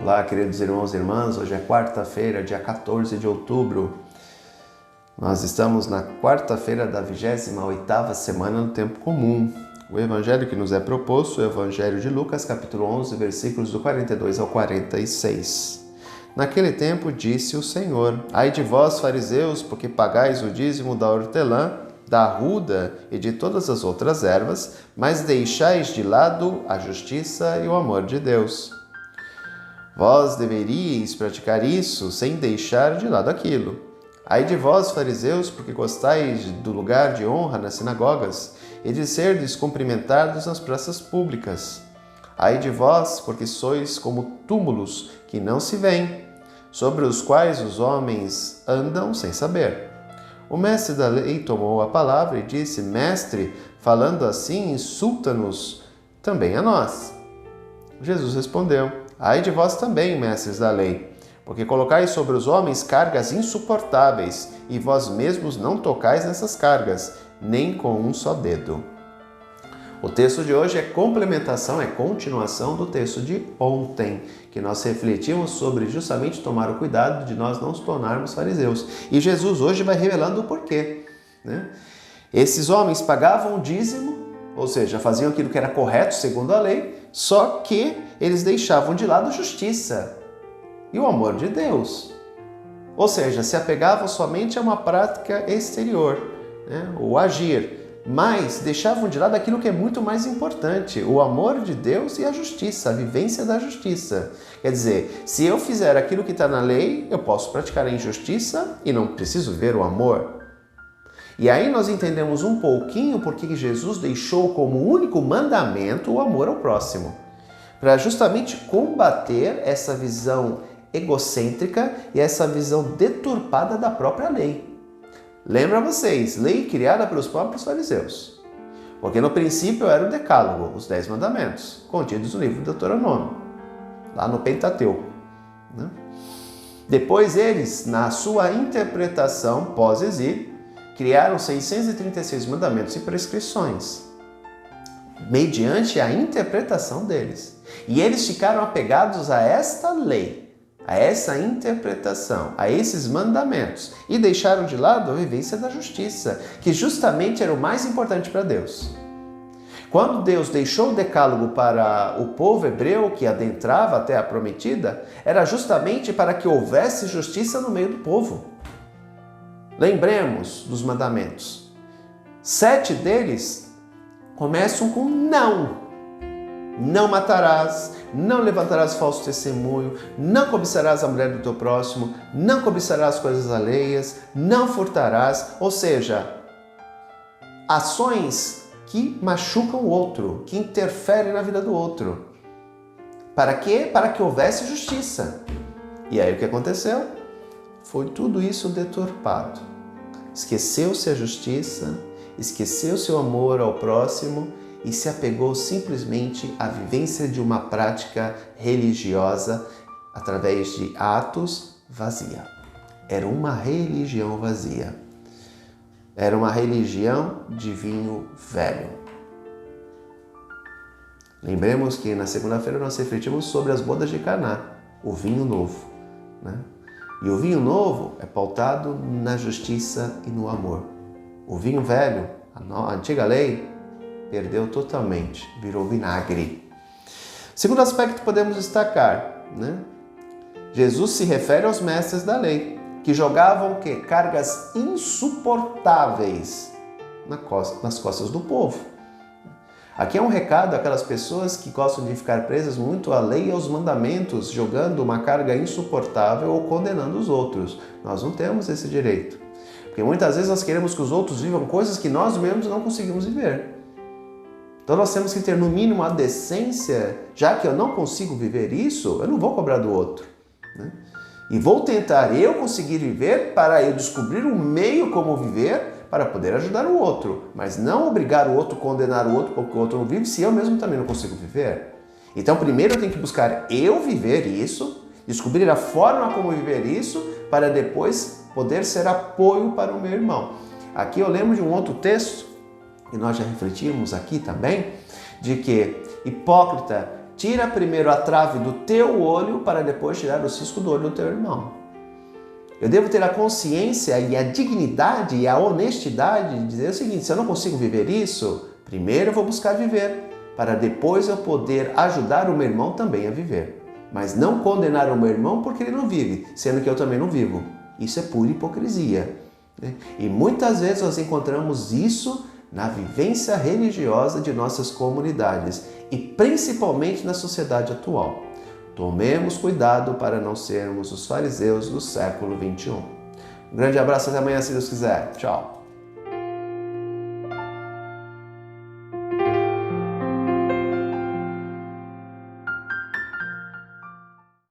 Olá, queridos irmãos e irmãs, hoje é quarta-feira, dia 14 de outubro. Nós estamos na quarta-feira da 28ª semana no tempo comum. O evangelho que nos é proposto é o evangelho de Lucas, capítulo 11, versículos do 42 ao 46. Naquele tempo disse o Senhor: Ai de vós, fariseus, porque pagais o dízimo da hortelã, da arruda e de todas as outras ervas, mas deixais de lado a justiça e o amor de Deus. Vós deveríeis praticar isso sem deixar de lado aquilo. Ai de vós, fariseus, porque gostais do lugar de honra nas sinagogas e de serdes cumprimentados nas praças públicas. Ai de vós, porque sois como túmulos que não se veem, sobre os quais os homens andam sem saber. O mestre da lei tomou a palavra e disse: Mestre, falando assim, insulta-nos também a nós. Jesus respondeu: Ai de vós também, mestres da lei, porque colocais sobre os homens cargas insuportáveis, e vós mesmos não tocais nessas cargas, nem com um só dedo. O texto de hoje é complementação, é continuação do texto de ontem, que nós refletimos sobre justamente tomar o cuidado de nós não nos tornarmos fariseus. E Jesus hoje vai revelando o porquê, né? Esses homens pagavam o dízimo, ou seja, faziam aquilo que era correto segundo a lei, só que eles deixavam de lado a justiça e o amor de Deus. Ou seja, se apegavam somente a uma prática exterior, né? O agir, mas deixavam de lado aquilo que é muito mais importante, o amor de Deus e a justiça, a vivência da justiça. Quer dizer, se eu fizer aquilo que está na lei, eu posso praticar a injustiça e não preciso ver o amor. E aí nós entendemos um pouquinho porque Jesus deixou como único mandamento o amor ao próximo, para justamente combater essa visão egocêntrica e essa visão deturpada da própria lei. Lembra vocês, lei criada pelos próprios fariseus. Porque no princípio era o decálogo, os 10 mandamentos, contidos no livro do Deuteronômio, lá no Pentateuco, né? Depois eles, na sua interpretação pós-exílio, criaram 636 mandamentos e prescrições, mediante a interpretação deles. E eles ficaram apegados a esta lei, a essa interpretação, a esses mandamentos, e deixaram de lado a vivência da justiça, que justamente era o mais importante para Deus. Quando Deus deixou o decálogo para o povo hebreu que adentrava até a prometida, era justamente para que houvesse justiça no meio do povo. Lembremos dos mandamentos. 7 deles começam com não. Não matarás, não levantarás falso testemunho, não cobiçarás a mulher do teu próximo, não cobiçarás coisas alheias, não furtarás, ou seja, ações que machucam o outro, que interferem na vida do outro. Para quê? Para que houvesse justiça. E aí o que aconteceu? Foi tudo isso deturpado. Esqueceu-se a justiça, esqueceu-se o amor ao próximo e se apegou simplesmente à vivência de uma prática religiosa através de atos vazia. Era uma religião vazia. Era uma religião de vinho velho. Lembremos que na segunda-feira nós refletimos sobre as bodas de Caná, o vinho novo, né? E o vinho novo é pautado na justiça e no amor. O vinho velho, a antiga lei, perdeu totalmente, virou vinagre. Segundo aspecto que podemos destacar, né? Jesus se refere aos mestres da lei, que jogavam cargas insuportáveis nas costas do povo. Aqui é um recado àquelas pessoas que gostam de ficar presas muito à lei e aos mandamentos, jogando uma carga insuportável ou condenando os outros. Nós não temos esse direito. Porque muitas vezes nós queremos que os outros vivam coisas que nós mesmos não conseguimos viver. Então nós temos que ter no mínimo a decência, já que eu não consigo viver isso, eu não vou cobrar do outro, né? E vou tentar eu conseguir viver para eu descobrir um meio como viver para poder ajudar o outro, mas não obrigar o outro, condenar o outro porque o outro não vive, se eu mesmo também não consigo viver. Então primeiro eu tenho que buscar eu viver isso, descobrir a forma como viver isso, para depois poder ser apoio para o meu irmão. Aqui eu lembro de um outro texto, e nós já refletimos aqui também, de que hipócrita Tira primeiro a trave do teu olho para depois tirar o cisco do olho do teu irmão. Eu devo ter a consciência e a dignidade e a honestidade de dizer o seguinte: se eu não consigo viver isso, primeiro eu vou buscar viver, para depois eu poder ajudar o meu irmão também a viver. Mas não condenar o meu irmão porque ele não vive, sendo que eu também não vivo. Isso é pura hipocrisia. E muitas vezes nós encontramos isso na vivência religiosa de nossas comunidades e principalmente na sociedade atual. Tomemos cuidado para não sermos os fariseus do século XXI. Um grande abraço, até amanhã, se Deus quiser. Tchau!